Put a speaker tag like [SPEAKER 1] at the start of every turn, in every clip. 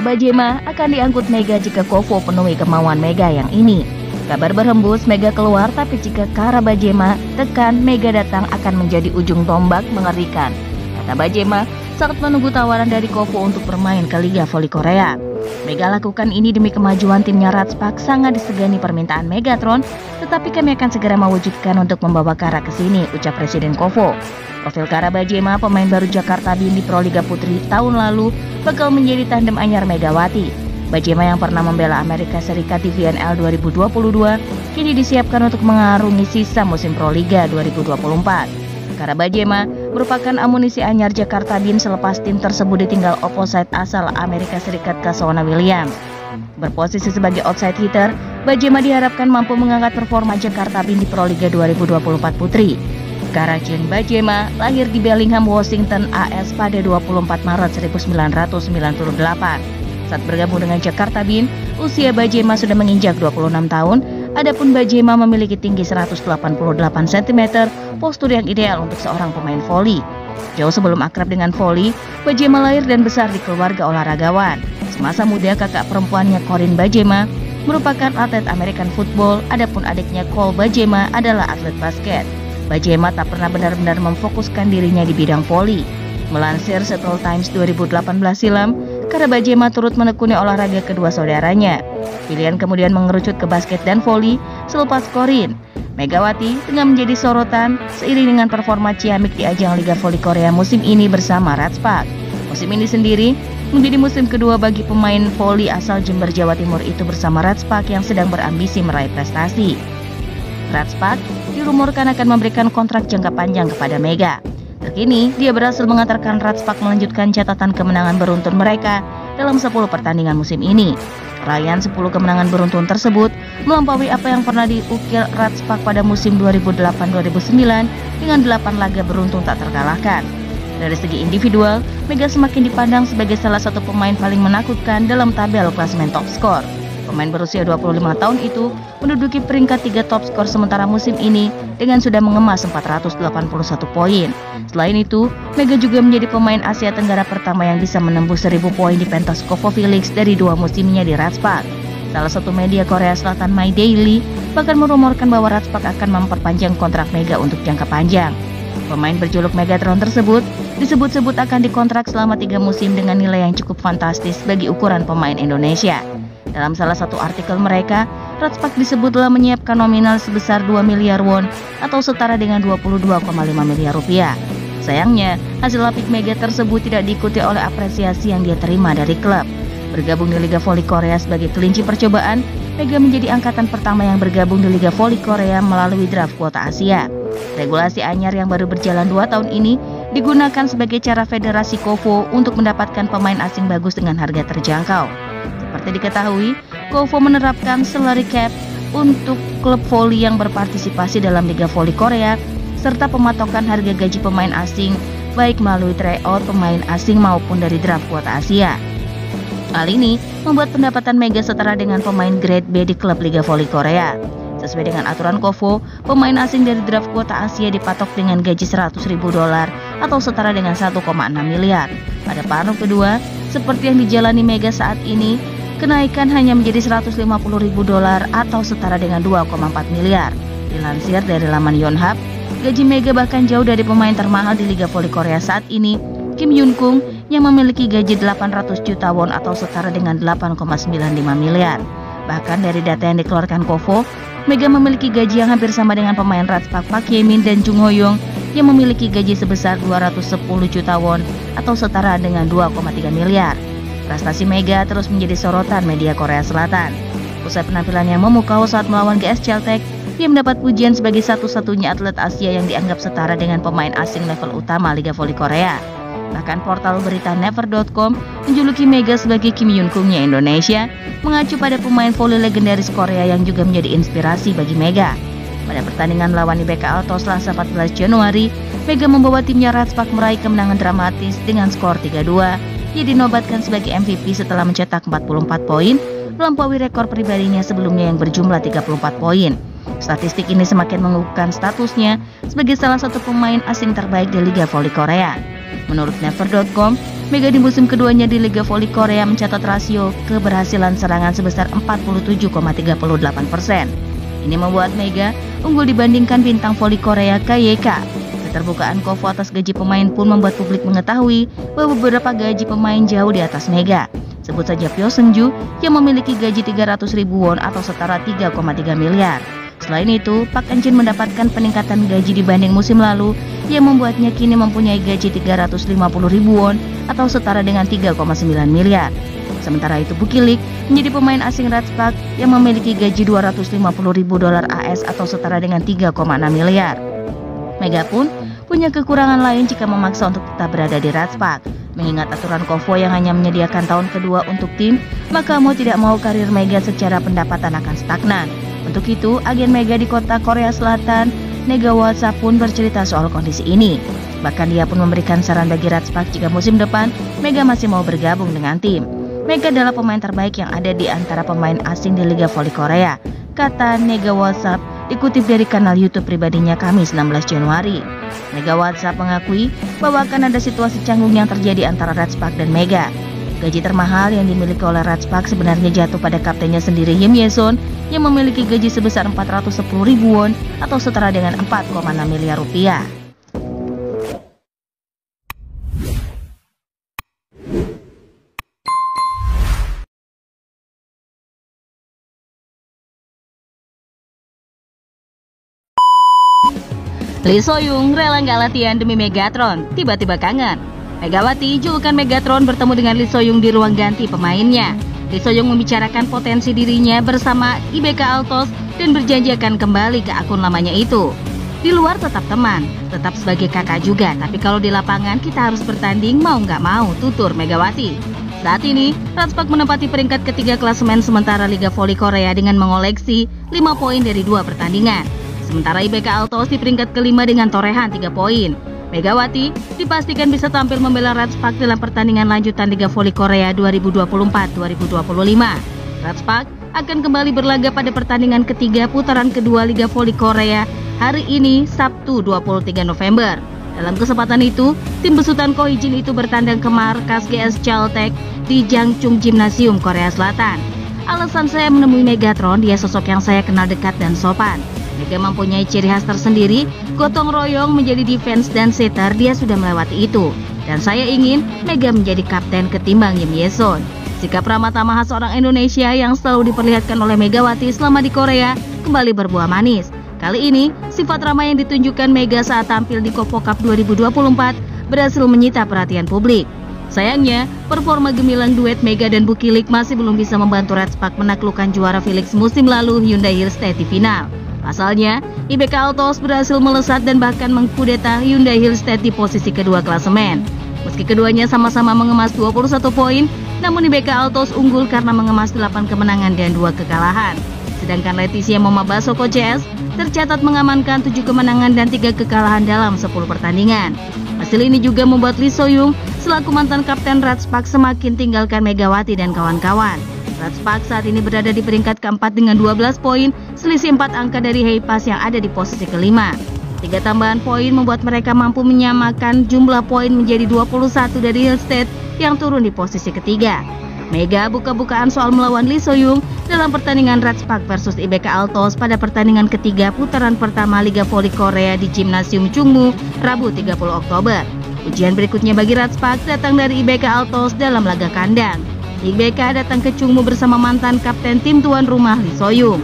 [SPEAKER 1] Bajema akan diangkut Mega jika Kovo penuhi kemauan Mega yang ini. Kabar berhembus Mega keluar, tapi jika Kara Bajema tekan Mega datang akan menjadi ujung tombak mengerikan. Kata Bajema saat menunggu tawaran dari Kovo untuk bermain ke Liga Voli Korea. Mega lakukan ini demi kemajuan timnya Ratspak, sangat disegani permintaan Megatron, tetapi kami akan segera mewujudkan untuk membawa Kara ke sini, ucap Presiden Kovo. Profil Kara Bajema, pemain baru Jakarta Beam di Proliga Putri tahun lalu, bakal menjadi tandem anyar Megawati. Bajema yang pernah membela Amerika Serikat di VNL 2022, kini disiapkan untuk mengarungi sisa musim Proliga 2024. Kara Bajema merupakan amunisi anyar Jakarta Beam selepas tim tersebut ditinggal opposite asal Amerika Serikat Kasona Williams. Berposisi sebagai outside hitter, Bajema diharapkan mampu mengangkat performa Jakarta Beam di Proliga 2024 Putri. Kara Jun Bajema lahir di Bellingham, Washington, AS pada 24 Maret 1998. Saat bergabung dengan Jakarta Beam, usia Bajema sudah menginjak 26 tahun. Adapun Bajema memiliki tinggi 188 cm, postur yang ideal untuk seorang pemain voli. Jauh sebelum akrab dengan voli, Bajema lahir dan besar di keluarga olahragawan. Semasa muda, kakak perempuannya Corinne Bajema merupakan atlet American football, adapun adiknya Cole Bajema adalah atlet basket. Bajema tak pernah benar-benar memfokuskan dirinya di bidang voli. Melansir Seattle Times 2018 silam, Kara Bajema turut menekuni olahraga kedua saudaranya. Pilihan kemudian mengerucut ke basket dan voli selepas Corinne. Megawati tengah menjadi sorotan seiring dengan performa ciamik di ajang Liga Voli Korea musim ini bersama Ratspak. Musim ini sendiri menjadi musim kedua bagi pemain voli asal Jember, Jawa Timur itu bersama Ratspak yang sedang berambisi meraih prestasi. Ratspak dirumorkan akan memberikan kontrak jangka panjang kepada Mega. Terkini, dia berhasil mengantarkan Ratspak melanjutkan catatan kemenangan beruntun mereka dalam 10 pertandingan musim ini. Raihan 10 kemenangan beruntun tersebut melampaui apa yang pernah diukir Ratspak pada musim 2008-2009 dengan 8 laga beruntun tak terkalahkan. Dari segi individual, Mega semakin dipandang sebagai salah satu pemain paling menakutkan dalam tabel klasemen top skor. Pemain berusia 25 tahun itu menduduki peringkat 3 top skor sementara musim ini dengan sudah mengemas 481 poin. Selain itu, Mega juga menjadi pemain Asia Tenggara pertama yang bisa menembus 1000 poin di pentas Kovo Felix dari 2 musimnya di Ratspak. Salah satu media Korea Selatan My Daily bahkan merumorkan bahwa Ratspak akan memperpanjang kontrak Mega untuk jangka panjang. Pemain berjuluk Megatron tersebut disebut-sebut akan dikontrak selama 3 musim dengan nilai yang cukup fantastis bagi ukuran pemain Indonesia. Dalam salah satu artikel mereka, Ratspak disebutlah menyiapkan nominal sebesar 2 miliar won atau setara dengan 22,5 miliar rupiah. Sayangnya, hasil apik Mega tersebut tidak diikuti oleh apresiasi yang dia terima dari klub. Bergabung di Liga Voli Korea sebagai kelinci percobaan, Mega menjadi angkatan pertama yang bergabung di Liga Voli Korea melalui draft kuota Asia. Regulasi anyar yang baru berjalan 2 tahun ini digunakan sebagai cara Federasi Kovo untuk mendapatkan pemain asing bagus dengan harga terjangkau. Seperti diketahui, Kovo menerapkan salary cap untuk klub voli yang berpartisipasi dalam Liga Voli Korea serta pematokan harga gaji pemain asing baik melalui tryout pemain asing maupun dari draft kuota Asia. Hal ini membuat pendapatan Mega setara dengan pemain grade B di klub Liga Voli Korea. Sesuai dengan aturan Kovo, pemain asing dari draft kuota Asia dipatok dengan gaji $100.000 atau setara dengan 1,6 miliar. Pada paruh kedua, seperti yang dijalani Mega saat ini, kenaikan hanya menjadi $150.000 atau setara dengan 2,4 miliar. Dilansir dari laman Yonhap, gaji Mega bahkan jauh dari pemain termahal di Liga Voli Korea saat ini, Kim Yoon Kung, yang memiliki gaji 800 juta won atau setara dengan 8,95 miliar. Bahkan dari data yang dikeluarkan Kovo, Mega memiliki gaji yang hampir sama dengan pemain Ratspak Park Hye-min dan Jung Ho-young yang memiliki gaji sebesar 210 juta won atau setara dengan 2,3 miliar. Prestasi Mega terus menjadi sorotan media Korea Selatan. Usai penampilan yang memukau saat melawan GS Celtek, dia mendapat pujian sebagai satu-satunya atlet Asia yang dianggap setara dengan pemain asing level utama Liga Voli Korea. Bahkan portal berita Never.com menjuluki Mega sebagai Kim Yoon Kung-nya Indonesia, mengacu pada pemain voli legendaris Korea yang juga menjadi inspirasi bagi Mega. Pada pertandingan melawan IBK Alto Selasa 14 Januari, Mega membawa timnya Ratspak meraih kemenangan dramatis dengan skor 3-2. Ia dinobatkan sebagai MVP setelah mencetak 44 poin, melampaui rekor pribadinya sebelumnya yang berjumlah 34 poin. Statistik ini semakin mengukuhkan statusnya sebagai salah satu pemain asing terbaik di Liga Voli Korea. Menurut Never.com, Mega di musim keduanya di Liga Voli Korea mencatat rasio keberhasilan serangan sebesar 47,38%. Ini membuat Mega unggul dibandingkan bintang voli Korea KYK. Keterbukaan Kofo atas gaji pemain pun membuat publik mengetahui bahwa beberapa gaji pemain jauh di atas Mega. Sebut saja Pyo Seung-ju yang memiliki gaji 300.000 won atau setara 3,3 miliar. Selain itu, Park Eun-jin mendapatkan peningkatan gaji dibanding musim lalu yang membuatnya kini mempunyai gaji 350.000 won atau setara dengan 3,9 miliar. Sementara itu Bukilik menjadi pemain asing Ratchpak yang memiliki gaji 250.000 dolar AS atau setara dengan 3,6 miliar. Mega pun punya kekurangan lain jika memaksa untuk tetap berada di Ratchpak. Mengingat aturan Kofo yang hanya menyediakan tahun kedua untuk tim, maka mau tidak mau karir Mega secara pendapatan akan stagnan. Untuk itu, agen Mega di kota Korea Selatan, Nega WhatsApp pun bercerita soal kondisi ini. Bahkan dia pun memberikan saran bagi Ratchpak jika musim depan Mega masih mau bergabung dengan tim. Mega adalah pemain terbaik yang ada di antara pemain asing di Liga Voli Korea, kata Nega WhatsApp dikutip dari kanal YouTube pribadinya Kamis 16 Januari. Nega WhatsApp mengakui bahwa akan ada situasi canggung yang terjadi antara Ratchpak dan Mega. Gaji termahal yang dimiliki oleh Ratchpak sebenarnya jatuh pada kaptennya sendiri Im Ye-son yang memiliki gaji sebesar 410.000 won atau setara dengan 4,6 miliar rupiah. Lee So-young rela nggak latihan demi Megatron, tiba-tiba kangen. Megawati, julukan Megatron, bertemu dengan Lee So-young di ruang ganti pemainnya. Lee So-young membicarakan potensi dirinya bersama IBK Altos dan berjanji akan kembali ke akun lamanya itu. Di luar tetap teman, tetap sebagai kakak juga, tapi kalau di lapangan kita harus bertanding mau nggak mau, tutur Megawati. Saat ini, Ratchpak menempati peringkat ketiga klasemen sementara Liga Voli Korea dengan mengoleksi 5 poin dari 2 pertandingan. Sementara IBK Altos di peringkat kelima dengan torehan 3 poin. Megawati dipastikan bisa tampil membela Ratchpak dalam pertandingan lanjutan Liga Voli Korea 2024-2025. Ratchpak akan kembali berlaga pada pertandingan ketiga putaran kedua Liga Voli Korea hari ini, Sabtu 23 November. Dalam kesempatan itu, tim besutan Ko Hee-jin itu bertandang ke markas GS Chaltech di Jangchung Gymnasium, Korea Selatan. Alasan saya menemui Megatron, dia sosok yang saya kenal dekat dan sopan. Mega mempunyai ciri khas tersendiri, gotong royong, menjadi defense dan setter, dia sudah melewati itu. Dan saya ingin Mega menjadi kapten ketimbang Im Ye-son. Sikap ramah tamah khas orang Indonesia yang selalu diperlihatkan oleh Megawati selama di Korea kembali berbuah manis. Kali ini, sifat ramah yang ditunjukkan Mega saat tampil di Kopo Cup 2024 berhasil menyita perhatian publik. Sayangnya, performa gemilang duet Mega dan Bukilik masih belum bisa membantu Ratchpak menaklukkan juara Felix musim lalu Hyundai Hillstead di final. Pasalnya, IBK Altos berhasil melesat dan bahkan mengkudeta Hyundai Hillstead di posisi kedua klasemen. Meski keduanya sama-sama mengemas 21 poin, namun IBK Altos unggul karena mengemas 8 kemenangan dan 2 kekalahan. Sedangkan Leticia Moma Basoko CS tercatat mengamankan 7 kemenangan dan 3 kekalahan dalam 10 pertandingan. Hasil ini juga membuat Lee So-young selaku mantan kapten Ratchpak semakin tinggalkan Megawati dan kawan-kawan. Ratchpak saat ini berada di peringkat keempat dengan 12 poin, selisih 4 angka dari Haepas yang ada di posisi kelima. 3 tambahan poin membuat mereka mampu menyamakan jumlah poin menjadi 21 dari Hillstead yang turun di posisi ketiga. Mega buka-bukaan soal melawan Lee So-young dalam pertandingan Ratchpak versus IBK Altos pada pertandingan ketiga putaran pertama Liga Voli Korea di Gymnasium Chungmu, Rabu 30 Oktober. Ujian berikutnya bagi Ratchpak datang dari IBK Altos dalam laga kandang. IBK datang ke Chungmu bersama mantan kapten tim tuan rumah Lee So-young.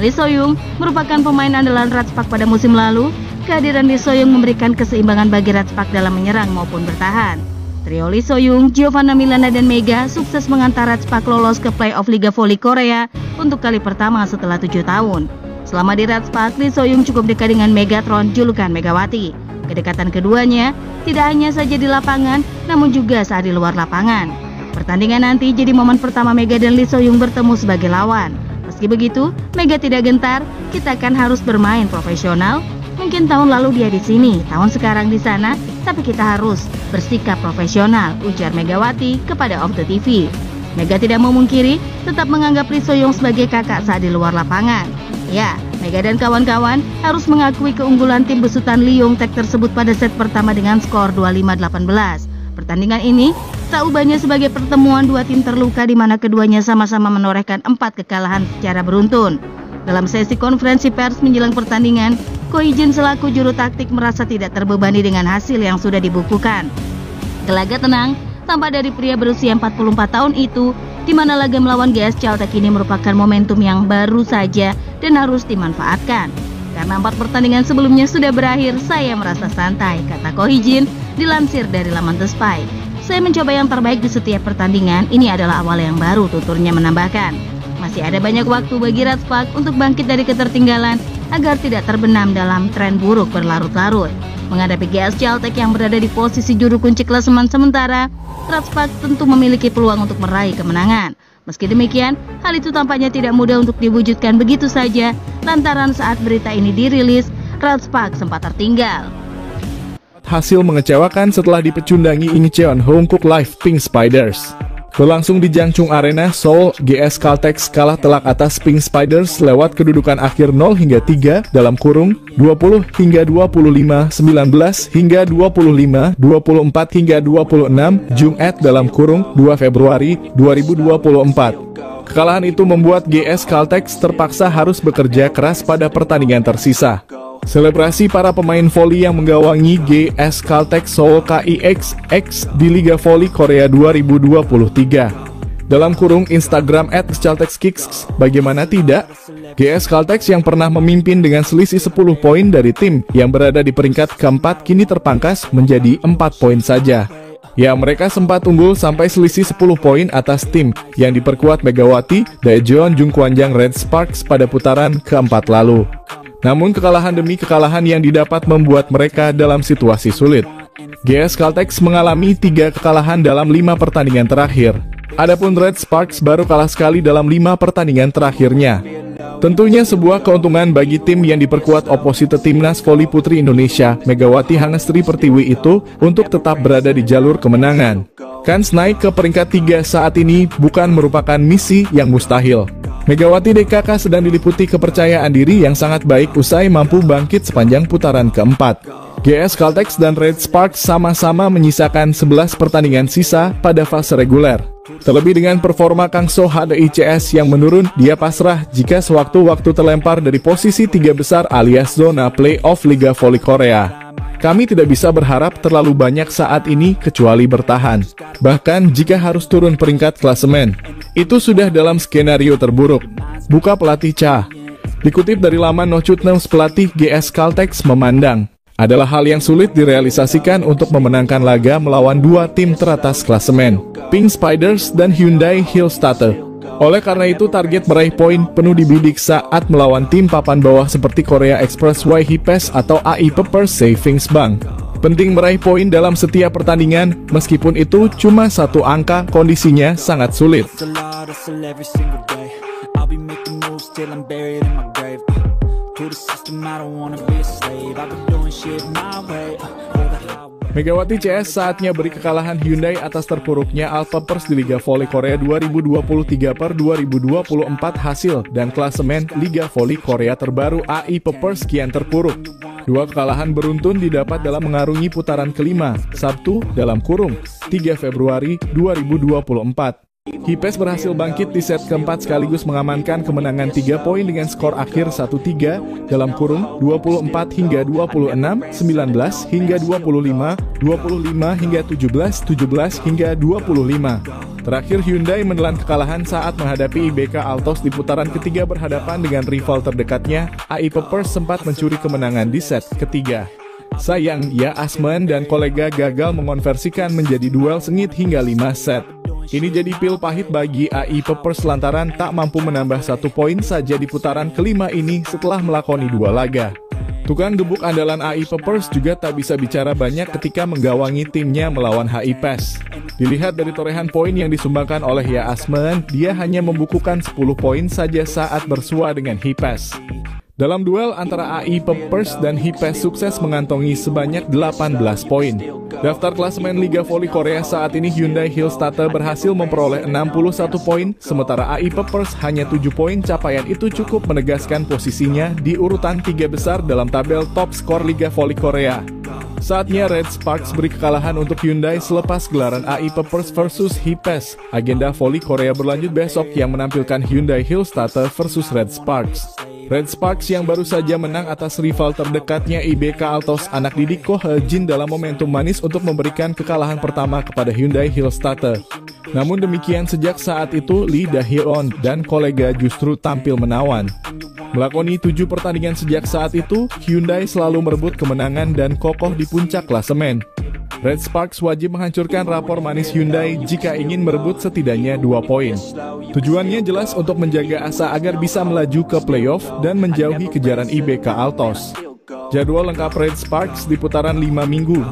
[SPEAKER 1] Lee So-young merupakan pemain andalan Ratchpak pada musim lalu. Kehadiran Lee So-young memberikan keseimbangan bagi Ratchpak dalam menyerang maupun bertahan. Trio Lee So-young, Giovanna Milana dan Mega sukses mengantar Ratchpak lolos ke playoff Liga Voli Korea untuk kali pertama setelah 7 tahun. Selama di Ratchpak, Lee So-young cukup dekat dengan Megatron, julukan Megawati. Kedekatan keduanya tidak hanya saja di lapangan, namun juga saat di luar lapangan. Pertandingan nanti jadi momen pertama Mega dan Lee So-young bertemu sebagai lawan. Meski begitu, Mega tidak gentar, kita kan harus bermain profesional. Mungkin tahun lalu dia di sini, tahun sekarang di sana, tapi kita harus bersikap profesional, ujar Megawati kepada Of The TV. Mega tidak memungkiri, tetap menganggap Lee So-young sebagai kakak saat di luar lapangan. Ya, Mega dan kawan-kawan harus mengakui keunggulan tim besutan Lee Yong-taek tersebut pada set pertama dengan skor 25-18. Pertandingan ini Tak ubahnya sebagai pertemuan dua tim terluka di mana keduanya sama-sama menorehkan 4 kekalahan secara beruntun. Dalam sesi konferensi pers menjelang pertandingan, Ko Hee-jin selaku juru taktik merasa tidak terbebani dengan hasil yang sudah dibukukan. Gelaga tenang tampak dari pria berusia 44 tahun itu, di mana laga melawan GS Caltech ini merupakan momentum yang baru saja dan harus dimanfaatkan. Karena 4 pertandingan sebelumnya sudah berakhir, saya merasa santai, kata Ko Hee-jin dilansir dari laman The Spy. Saya mencoba yang terbaik di setiap pertandingan, ini adalah awal yang baru, tuturnya menambahkan. Masih ada banyak waktu bagi Red Spark untuk bangkit dari ketertinggalan agar tidak terbenam dalam tren buruk berlarut-larut. Menghadapi GS Caltech yang berada di posisi juru kunci klasemen sementara, Red Spark tentu memiliki peluang untuk meraih kemenangan. Meski demikian, hal itu tampaknya tidak mudah untuk diwujudkan begitu saja, lantaran saat berita ini dirilis, Red Spark sempat tertinggal.
[SPEAKER 2] Hasil mengecewakan setelah dipecundangi Incheon Hongkook Live Pink Spiders. Berlangsung di Jangchung Arena, Seoul, GS Caltech kalah telak atas Pink Spiders lewat kedudukan akhir 0-3 dalam kurung 20-25, 19 hingga 25, 24 hingga 26 Jumat dalam kurung 2 Februari 2024. Kekalahan itu membuat GS Caltech terpaksa harus bekerja keras pada pertandingan tersisa. Selebrasi para pemain voli yang menggawangi GS Caltech Seoul KIXX di Liga Voli Korea 2023. Dalam kurung Instagram @caltechkicks, bagaimana tidak? GS Caltech yang pernah memimpin dengan selisih 10 poin dari tim yang berada di peringkat keempat kini terpangkas menjadi 4 poin saja. Ya, mereka sempat unggul sampai selisih 10 poin atas tim yang diperkuat Megawati Daejeon Jungkwanjang Red Sparks pada putaran keempat lalu. Namun kekalahan demi kekalahan yang didapat membuat mereka dalam situasi sulit. GS Caltech mengalami 3 kekalahan dalam 5 pertandingan terakhir. Adapun Red Sparks baru kalah sekali dalam 5 pertandingan terakhirnya. Tentunya sebuah keuntungan bagi tim yang diperkuat oposite Timnas Voli Putri Indonesia, Megawati Hangestri Pertiwi itu, untuk tetap berada di jalur kemenangan. Kans naik ke peringkat 3 saat ini bukan merupakan misi yang mustahil. Megawati DKK sedang diliputi kepercayaan diri yang sangat baik usai mampu bangkit sepanjang putaran keempat. GS Caltech dan Red Sparks sama-sama menyisakan 11 pertandingan sisa pada fase reguler. Terlebih dengan performa Kang So HDICS yang menurun, dia pasrah jika sewaktu-waktu terlempar dari posisi 3 besar alias zona playoff Liga Voli Korea. Kami tidak bisa berharap terlalu banyak saat ini kecuali bertahan. Bahkan jika harus turun peringkat klasemen, itu sudah dalam skenario terburuk. Buka pelatih Cha. Dikutip dari laman Nochut News, pelatih GS Caltech memandang adalah hal yang sulit direalisasikan untuk memenangkan laga melawan 2 tim teratas klasemen, Pink Spiders dan Hyundai Hillstatter. Oleh karena itu, target meraih poin penuh dibidik saat melawan tim papan bawah seperti Korea Express YHPS atau AI Pepper Savings Bank. Penting meraih poin dalam setiap pertandingan, meskipun itu cuma 1 angka, kondisinya sangat sulit. Megawati CS saatnya beri kekalahan Hyundai atas terpuruknya Alpha Pers di Liga Voli Korea 2023 per 2024 hasil dan klasemen Liga Voli Korea terbaru AI Pepers kian terpuruk. 2 kekalahan beruntun didapat dalam mengarungi putaran kelima, Sabtu dalam kurung 3 Februari 2024. HIPES berhasil bangkit di set keempat sekaligus mengamankan kemenangan 3 poin dengan skor akhir 1-3 dalam kurung 24 hingga 26, 19 hingga 25, 25 hingga 17, 17 hingga 25. Terakhir Hyundai menelan kekalahan saat menghadapi IBK Altos di putaran ketiga berhadapan dengan rival terdekatnya, AI Pepers sempat mencuri kemenangan di set ketiga. Sayang, ya Asman dan kolega gagal mengonversikan menjadi duel sengit hingga 5 set. Ini jadi pil pahit bagi AI Pepers lantaran tak mampu menambah 1 poin saja di putaran kelima ini setelah melakoni 2 laga. Tukang gebuk andalan AI Pepers juga tak bisa bicara banyak ketika menggawangi timnya melawan HIPES. Dilihat dari torehan poin yang disumbangkan oleh Ya Asman, dia hanya membukukan 10 poin saja saat bersua dengan HIPES. Dalam duel antara AI Pepers dan HIPES sukses mengantongi sebanyak 18 poin. Daftar klasemen Liga Voli Korea saat ini Hyundai Hillstatter berhasil memperoleh 61 poin, sementara AI Pepers hanya 7 poin. Capaian itu cukup menegaskan posisinya di urutan 3 besar dalam tabel top skor Liga Voli Korea. Saatnya Red Sparks beri kekalahan untuk Hyundai selepas gelaran AI Peppers versus Hipes. Agenda voli Korea berlanjut besok yang menampilkan Hyundai Hillstarter versus Red Sparks. Red Sparks yang baru saja menang atas rival terdekatnya IBK Altos anak didik Ko He-jin dalam momentum manis untuk memberikan kekalahan pertama kepada Hyundai Hillstarter. Namun demikian sejak saat itu Lee Da-hyun dan kolega justru tampil menawan. Melakoni 7 pertandingan sejak saat itu, Hyundai selalu merebut kemenangan dan kokoh di puncak klasemen. Red Sparks wajib menghancurkan rapor manis Hyundai jika ingin merebut setidaknya 2 poin. Tujuannya jelas untuk menjaga asa agar bisa melaju ke playoff dan menjauhi kejaran IBK Altos. Jadwal lengkap Red Sparks di putaran 5 minggu.